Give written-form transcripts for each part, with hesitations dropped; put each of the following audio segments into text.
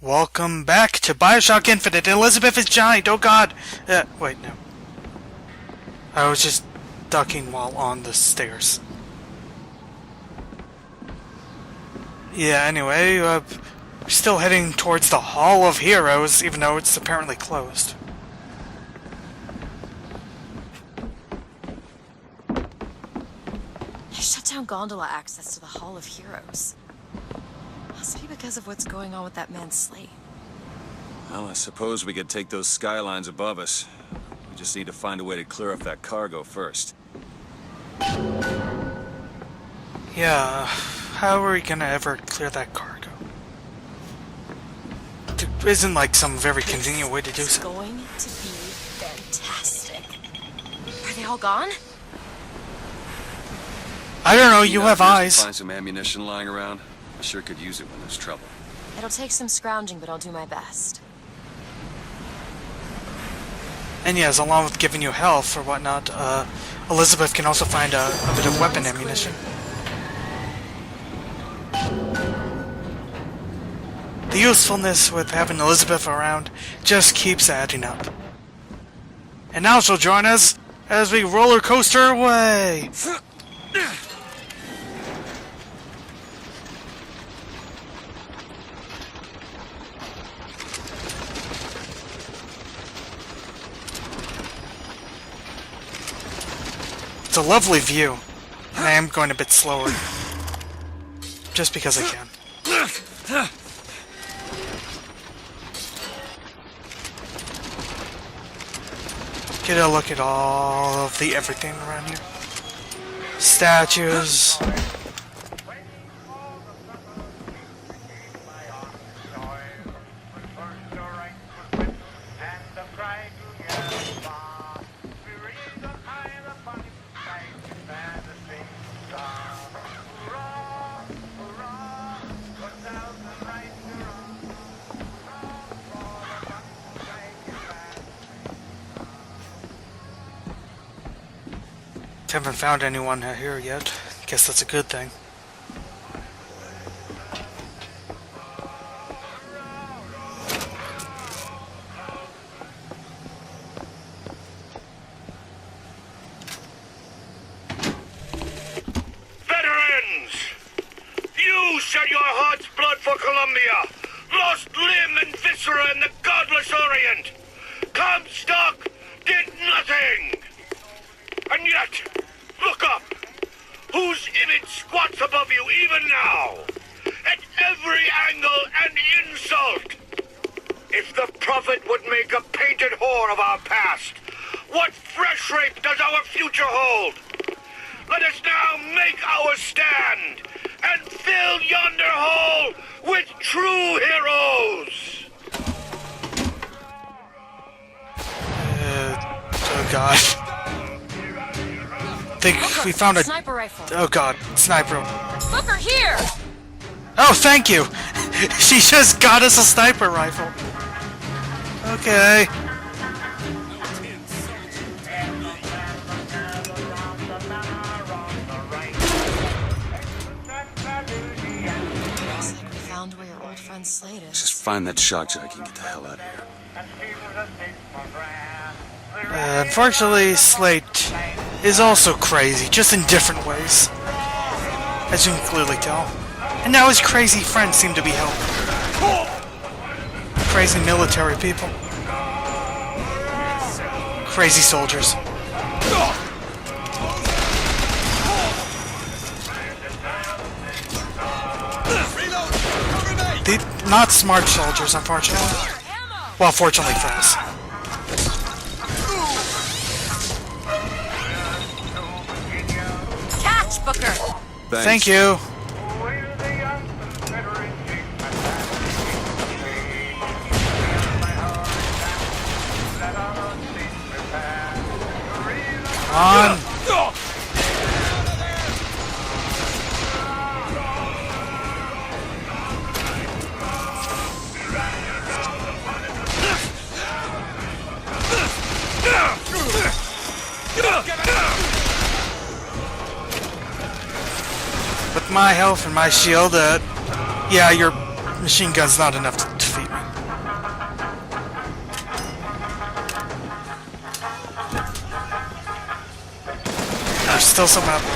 Welcome back to Bioshock Infinite. Elizabeth is giant. Oh god. Wait, no. I was just ducking while on the stairs. Yeah, anyway, we're still heading towards the Hall of Heroes, even though it's apparently closed. They shut down gondola access to the Hall of Heroes. Must be because of what's going on with that man's slate. Well, I suppose we could take those skylines above us. We just need to find a way to clear off that cargo first. Yeah, how are we gonna ever clear that cargo? There isn't like some very convenient way to do It's so. going to be fantastic. Are they all gone? I don't know, you have eyes. Find some ammunition lying around. I sure could use it when there's trouble. It'll take some scrounging, but I'll do my best. And yes, along with giving you health or whatnot, Elizabeth can also find a bit of weapon ammunition. The usefulness with having Elizabeth around just keeps adding up. And now she'll join us as we roller coaster away! It's a lovely view, and I am going a bit slower. Just because I can. Get a look at all of the everything around here. Statues. Haven't found anyone here yet. Guess that's a good thing. Veterans! You shed your heart's blood for Columbia, lost limb and viscera in the godless Orient. Comstock did nothing! And yet, look up! Whose image squats above you even now? At every angle and insult! If the prophet would make a painted whore of our past, what fresh rape does our future hold? Let us now make our stand and fill yonder hole with true heroes! Oh god. I think we found a... Sniper rifle. Oh god, sniper. Booker, here! Oh, thank you! She just got us a sniper rifle. Okay. Looks like we found where your old friend Slade is. Just find that shock jockey and get the hell out of here. Unfortunately, Slate is also crazy, just in different ways. As you can clearly tell. And now his crazy friends seem to be helping. Crazy military people. Crazy soldiers. Not smart soldiers, unfortunately. Well, fortunately for us. Catch, Booker! Thanks. Thank you. Come on. With my health and my shield, yeah, your machine gun's not enough to defeat me. still some out there.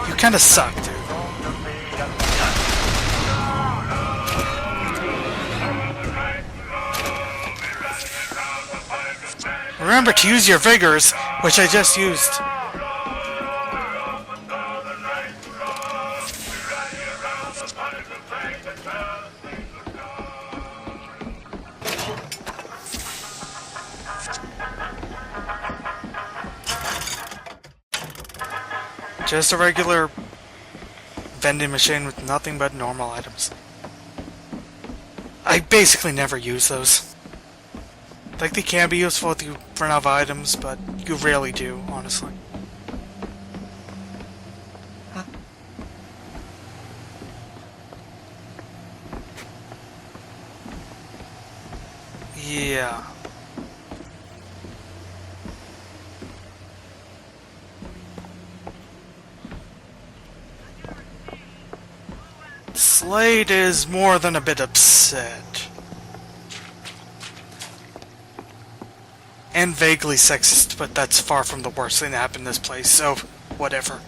You kinda suck, dude. Remember to use your vigors, which I just used. Just a regular vending machine with nothing but normal items. I basically never use those. Like, they can be useful if you run out of items, but you rarely do, honestly. Yeah. Slade is more than a bit upset. And vaguely sexist, but that's far from the worst thing that happened in this place, so whatever.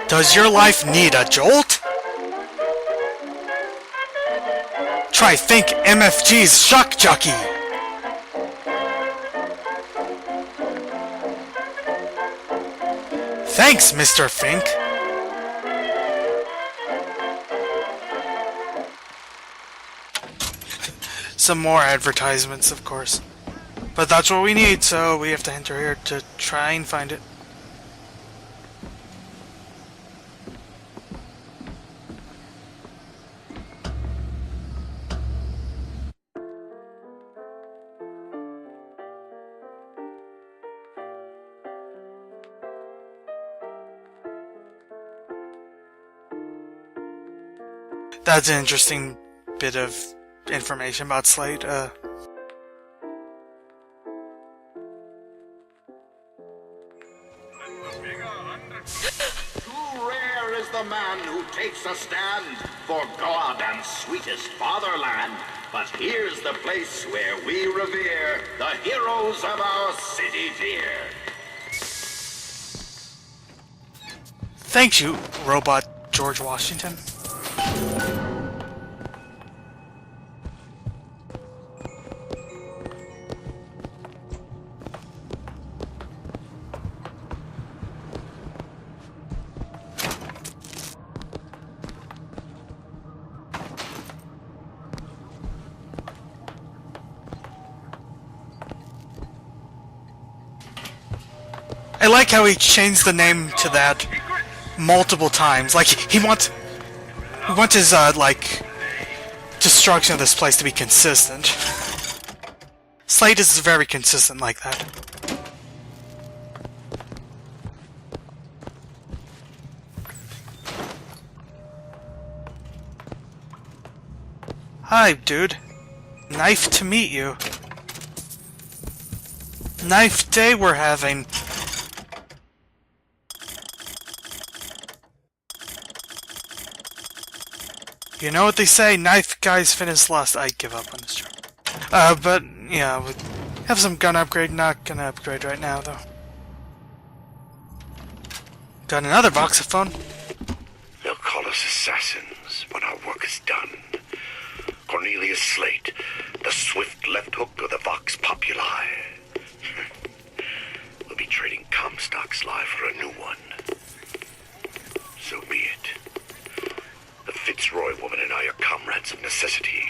Does your life need a jolt? Try Think MFG's Shock Jockey! Thanks, Mr. Fink! Some more advertisements, of course. But that's what we need, so we have to enter here to try and find it. That's an interesting bit of information about Slade. Too rare is the man who takes a stand for God and sweetest fatherland. But here's the place where we revere the heroes of our city dear. Thank you, Robot George Washington. I like how he changed the name to that multiple times. Like, he wants his, like, destruction of this place to be consistent. Slade is very consistent like that. Hi, dude. Nice to meet you. Nice day we're having. You know what they say, knife guys finish last. I give up on this job. But, yeah, we have some gun upgrade, not gonna upgrade right now, though. Got another voxophone. They'll call us assassins when our work is done. Cornelius Slate, the swift left hook of the Vox Populi. We'll be trading Comstock's life for a new one. So be it. The Fitzroy woman and I are comrades of necessity.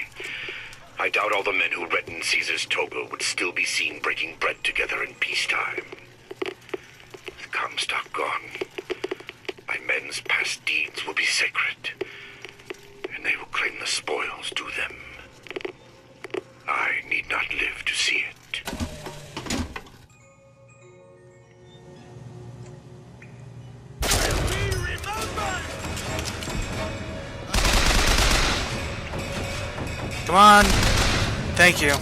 I doubt all the men who reddened Caesar's toga would still be seen breaking bread together in peacetime. With Comstock gone, My men's past deeds will be sacred, and they will claim the spoils to them. I need not live to see it. Come on! Thank you.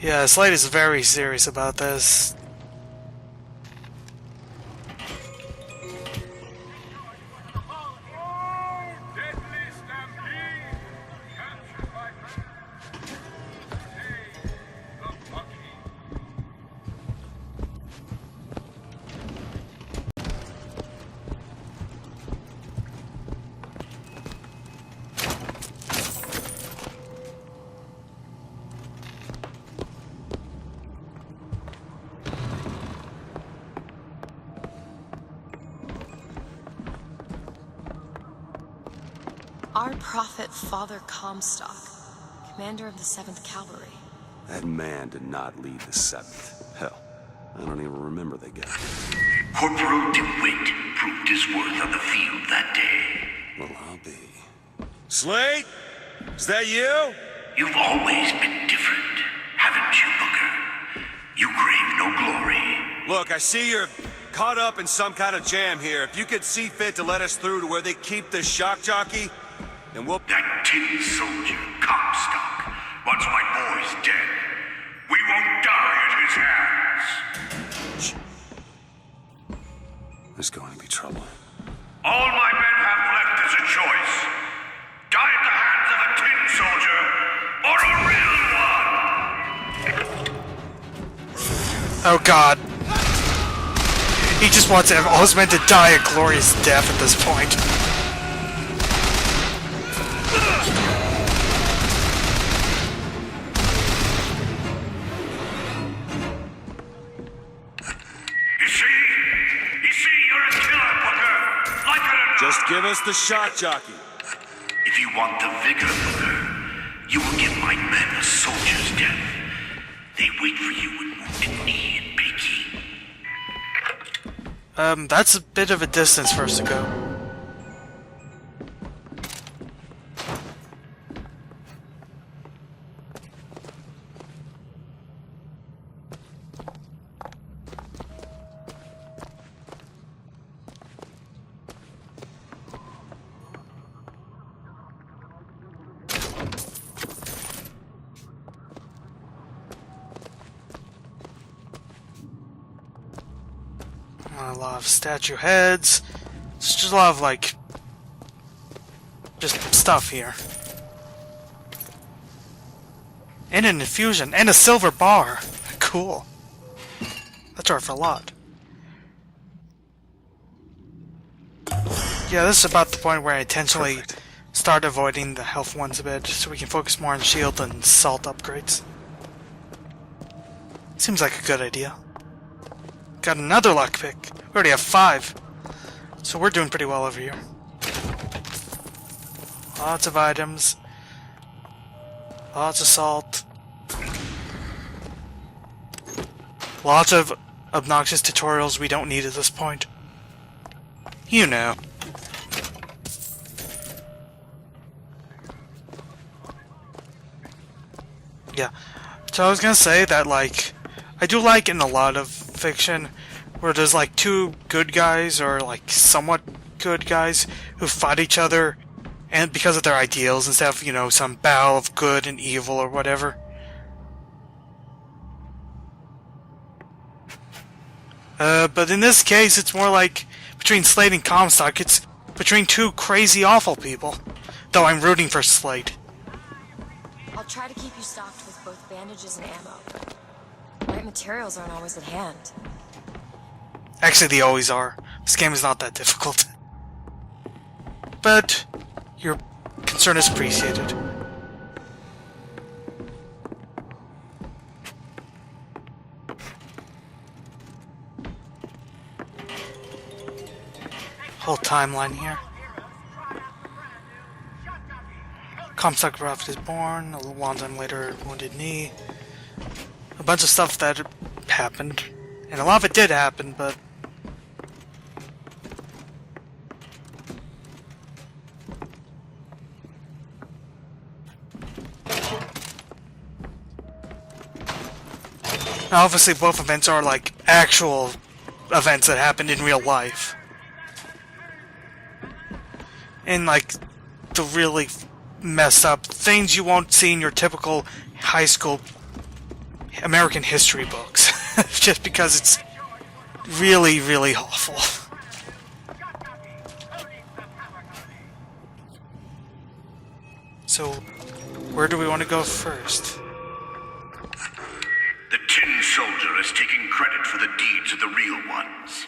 Yeah, Slade is very serious about this. Our prophet, Father Comstock, commander of the 7th Cavalry. That man did not lead the 7th. Hell, I don't even remember the guy. Corporal DeWitt proved his worth on the field that day. Well, I'll be. Slade? Is that you? You've always been different, haven't you, Booker? You crave no glory. Look, I see you're caught up in some kind of jam here. If you could see fit to let us through to where they keep the shock jockey, then we'll... That tin soldier, Comstock, once my boy's dead. We won't die at his hands. There's going to be trouble. All my men have left is a choice. Die at the hands of a tin soldier, or a real one! Oh god. He just wants all his men to die a glorious death at this point. You see, you're a killer, Booker. Like it or not. Just give us the shock jockey. If you want the vigor, Booker, you will give my men a soldier's death. They wait for you with wounded knee in Peking. That's a bit of a distance for us to go. A lot of statue heads. It's just a lot of, like, just stuff here. And an infusion. And a silver bar. Cool. That's worth a lot. Yeah, this is about the point where I intentionally start avoiding the health ones a bit, so we can focus more on shield and salt upgrades. Seems like a good idea. Got another lockpick. We already have 5. So we're doing pretty well over here. Lots of items. Lots of salt. Lots of obnoxious tutorials we don't need at this point. You know. Yeah. So I was gonna say that, like, I do like in a lot of fiction where there's like 2 good guys or like somewhat good guys who fight each other and because of their ideals instead of, you know, some battle of good and evil or whatever. But in this case it's more like between Slade and Comstock, it's between 2 crazy awful people. Though I'm rooting for Slade. I'll try to keep you stocked with both bandages and ammo. Right materials aren't always at hand. Actually, they always are. This game is not that difficult. But your concern is appreciated. Whole timeline here. Comstock Prophet is born, a long time later, wounded knee. A bunch of stuff that happened. And a lot of it did happen, but Now, obviously, both events are like actual events that happened in real life. And like the really messed up things you won't see in your typical high school American history books. Just because it's really, really awful. So, where do we want to go first? The Tin Soldier is taking credit for the deeds of the real ones.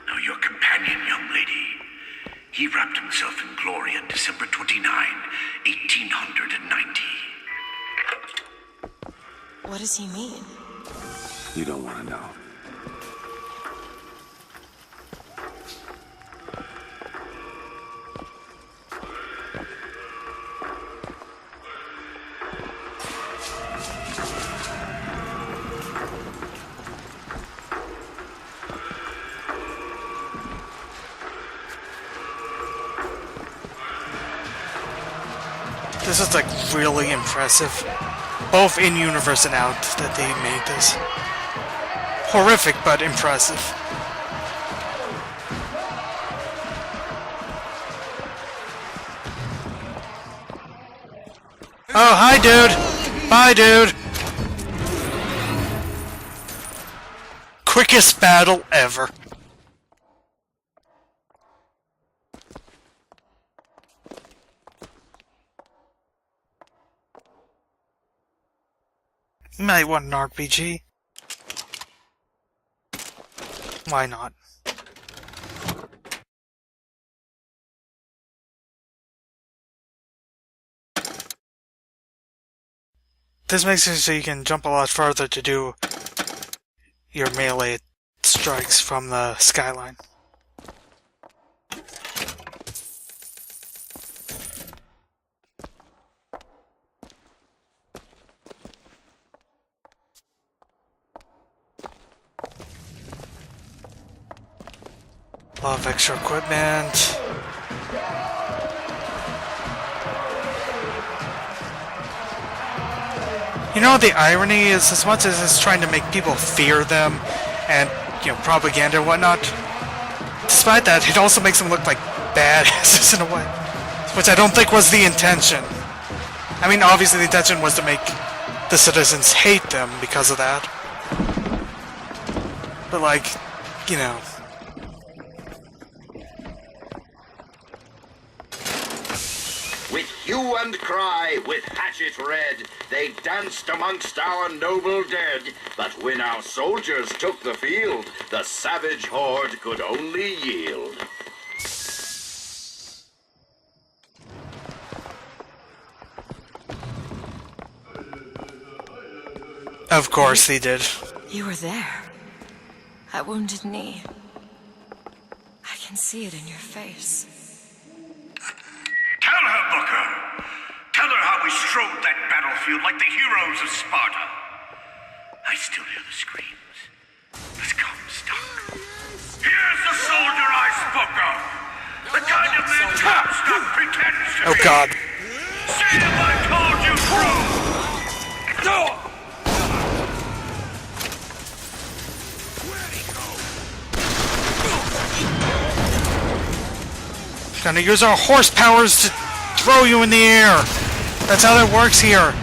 Now your companion, young lady, he wrapped himself in glory on December 29, 1890. What does he mean? You don't want to know. This is like really impressive. Both in universe and out that they made this. Horrific, but impressive. Oh, hi, dude! Bye, dude! Quickest battle ever. You might want an RPG. Why not? This makes it so you can jump a lot farther to do your melee strikes from the skyline. A lot of extra equipment. You know, the irony is, as much as it's trying to make people fear them and, you know, propaganda and whatnot, despite that, it also makes them look like badasses in a way, which I don't think was the intention. I mean, obviously the intention was to make the citizens hate them because of that. But, like, you know... With hue and cry, with hatchet red, they danced amongst our noble dead. But when our soldiers took the field, the savage horde could only yield. Of course he did. You were there. That wounded knee. I can see it in your face. Tell her, Booker. Tell her how we strode that battlefield like the heroes of Sparta. I still hear the screams. Let's come, Stock. Here's the soldier I spoke of. The kind of man Comstock pretends to be. Oh God. See if I told you true. Gonna use our horse powers to throw you in the air. That's how that works here.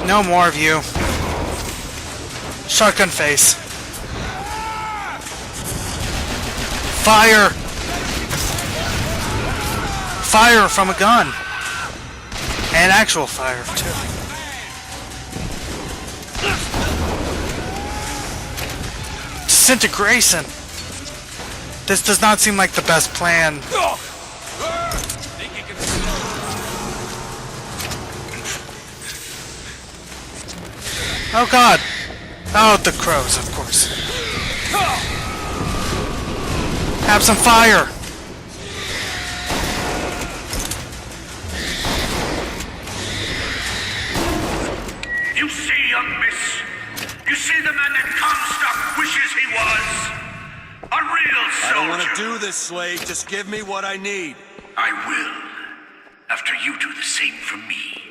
No more of you. Shotgun face. Fire! Fire from a gun. And actual fire, too. Disintegration! This does not seem like the best plan. Oh God! Oh, the crows, of course. Have some fire! You see, young miss? You see the man that Comstock wishes he was? A real soldier. I don't want to do this, Slade. Just give me what I need. I will. After you do the same for me.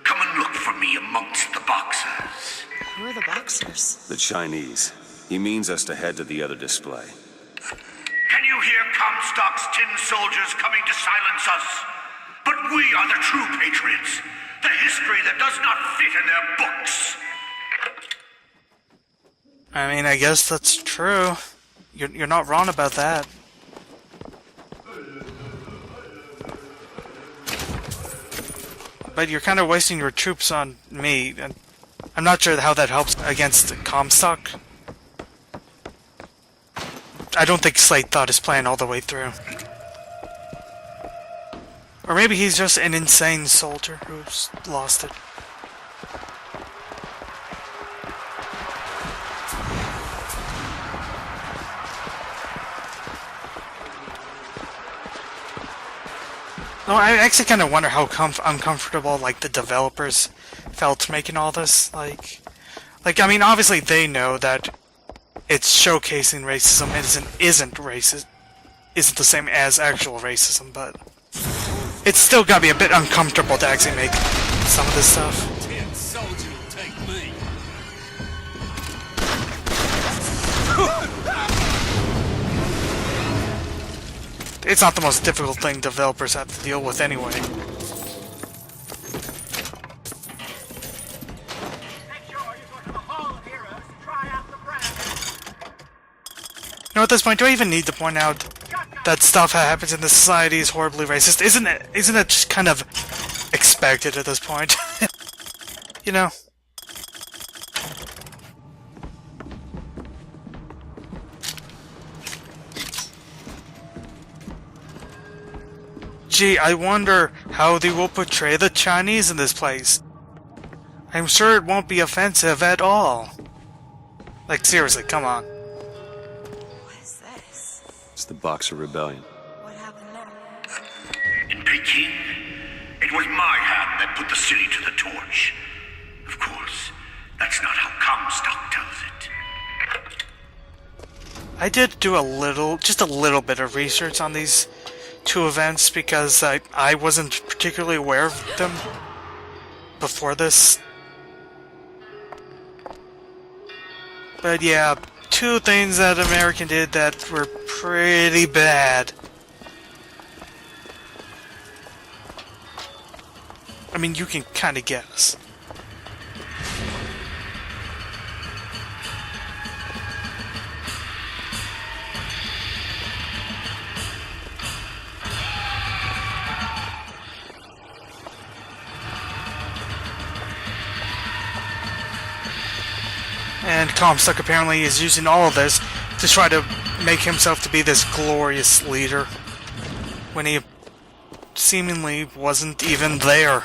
Come and look for me amongst the boxers. Who are the boxers? The Chinese. He means us to head to the other display. Can you hear Comstock's tin soldiers coming to silence us? But we are the true patriots. The history that does not fit in their books. I mean, I guess that's true. You're not wrong about that. But you're kind of wasting your troops on me, and I'm not sure how that helps against Comstock. I don't think Slade thought his plan all the way through. Or maybe he's just an insane soldier who's lost it. No, I actually kind of wonder how uncomfortable, like, the developers felt making all this. Like, I mean, obviously they know that it's showcasing racism isn't the same as actual racism, but it's still gotta be a bit uncomfortable to actually make some of this stuff. Tin soldier will take me. It's not the most difficult thing developers have to deal with anyway. You know, at this point, do I even need to point out that stuff that happens in this society is horribly racist? Isn't it just kind of expected at this point? You know? Gee, I wonder how they will portray the Chinese in this place. I'm sure it won't be offensive at all. Like, seriously, come on. What is this? It's the Boxer Rebellion. What happened there? In Peking, it was my hand that put the city to the torch. Of course, that's not how Comstock tells it. I did do just a little bit of research on these two events because I wasn't particularly aware of them before this. But yeah, two things that American did that were pretty bad. I mean, you can kind of guess. And Comstock apparently is using all of this to try to make himself to be this glorious leader when he seemingly wasn't even there.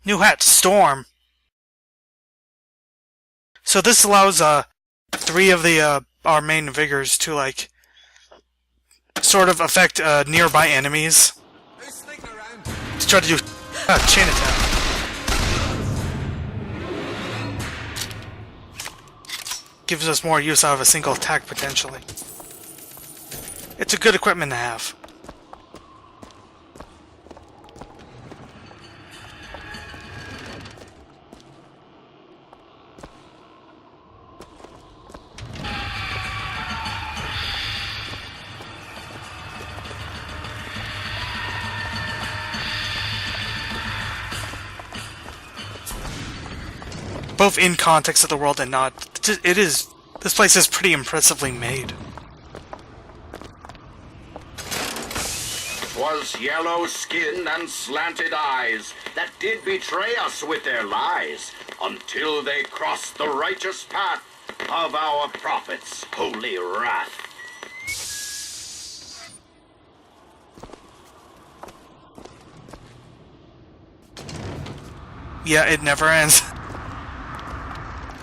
New hat, Storm. So this allows three of the our main vigors to like sort of affect nearby enemies to try to do chain attack. Gives us more use out of a single attack potentially. It's a good equipment to have. Both in context of the world and not. This place is pretty impressively made. 'Twas yellow skin and slanted eyes that did betray us with their lies, until they crossed the righteous path of our prophet's holy wrath. Yeah, it never ends.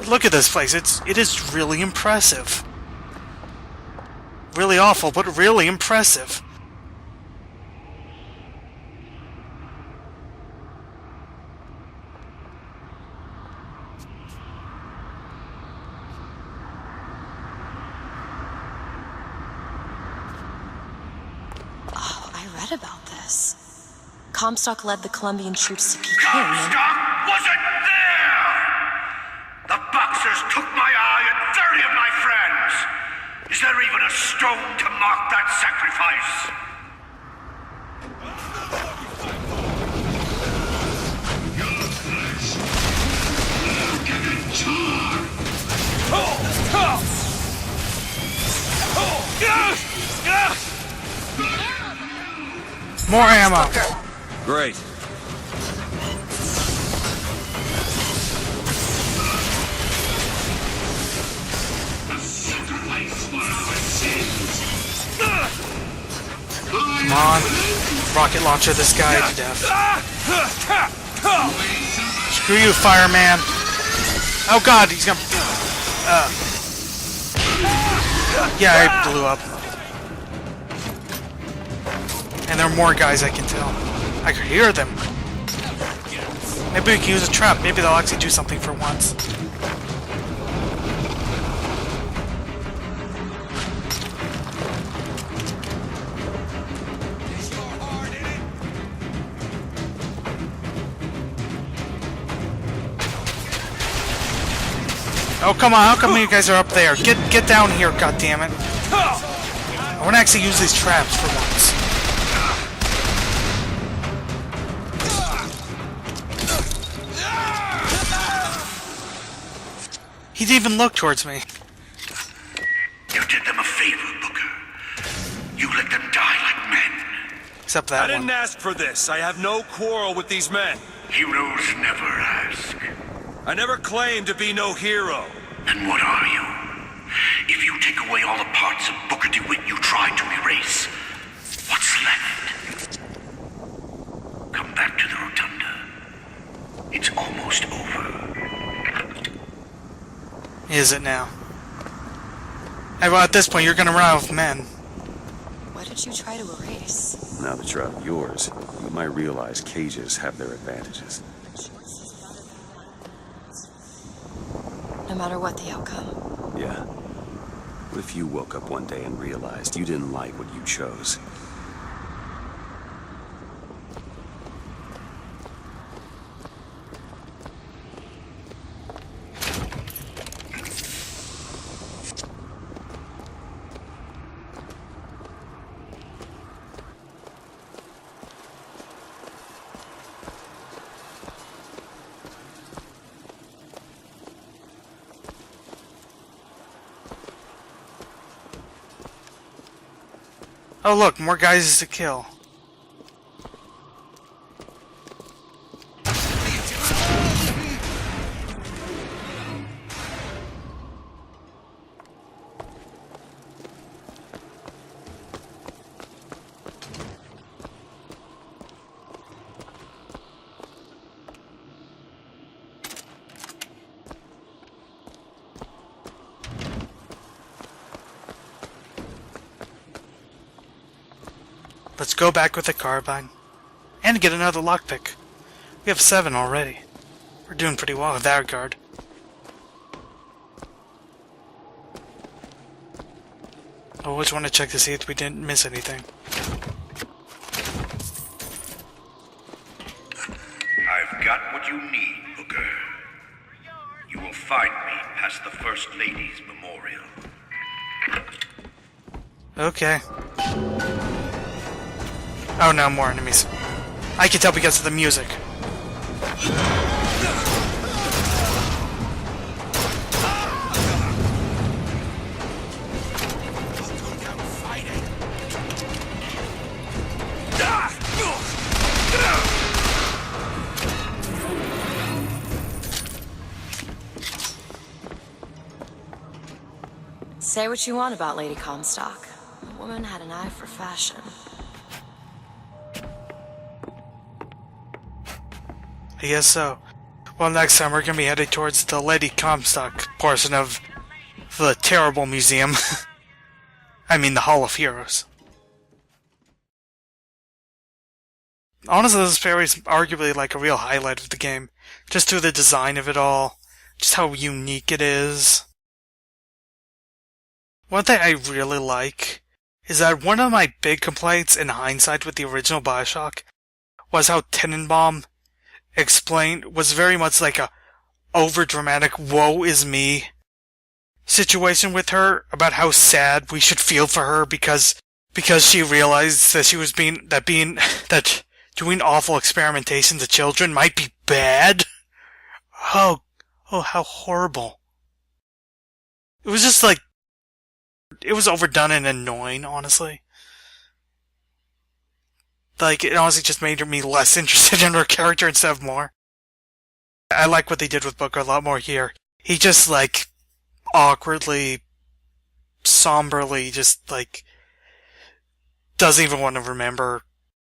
Look at this place. It is really impressive. Really awful, but really impressive. Oh, I read about this. Comstock led the Colombian troops to Peking. Comstock wasn't there! The Boxers took my eye and 30 of my friends! Is there even a stone to mark that sacrifice? More ammo. Great. Come on. Rocket launcher this guy to death. Screw you, fireman. Oh god, he's gonna... Yeah, I blew up. And there are more guys, I can tell. I could hear them. Maybe we can use a trap. Maybe they'll actually do something for once. Oh, come on. How come you guys are up there? Get down here, goddammit. I want to actually use these traps for once. He didn't even look towards me. You did them a favor, Booker. You let them die like men. Except that I didn't one. ask for this. I have no quarrel with these men. Heroes never ask. I never claimed to be no hero. Then what are you? If you take away all the parts of Booker DeWitt you tried to erase, what's left? Come back to the Rotunda. It's almost over. Is it now? Well, at this point, you're gonna run out of men. What did you try to erase? Now that you're out of yours, you might realize cages have their advantages. No matter what the outcome. Yeah. What if you woke up one day and realized you didn't like what you chose? Oh look, more guys to kill. Let's go back with the carbine. And get another lockpick. We have 7 already. We're doing pretty well in that regard. I always want to check to see if we didn't miss anything. I've got what you need, Booker. You will find me past the First Lady's memorial. Okay. Oh no, more enemies. I can tell because of the music. Say what you want about Lady Comstock. The woman had an eye for fashion. I guess so. Well, next time we're gonna be headed towards the Lady Comstock portion of the terrible museum. I mean, the Hall of Heroes. Honestly, this area is arguably like a real highlight of the game. Just through the design of it all. Just how unique it is. One thing I really like is that one of my big complaints in hindsight with the original Bioshock was how Tenenbaum explained was very much like a overdramatic woe is me situation with her about how sad we should feel for her because she realized that she was that doing awful experimentation to children might be bad. Oh, how horrible. It was just like, it was overdone and annoying, honestly. Like, it honestly just made me less interested in her character instead of more. I like what they did with Booker a lot more here. He just, like, awkwardly, somberly, just, like, doesn't even want to remember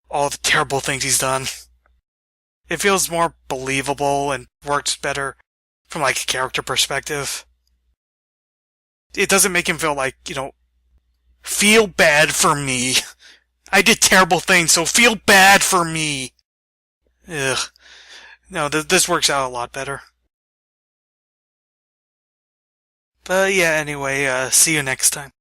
all the terrible things he's done. It feels more believable and works better from, like, a character perspective. It doesn't make him feel like, feel bad for me. I did terrible things, so feel bad for me. Ugh. No, this works out a lot better. But yeah, anyway, see you next time.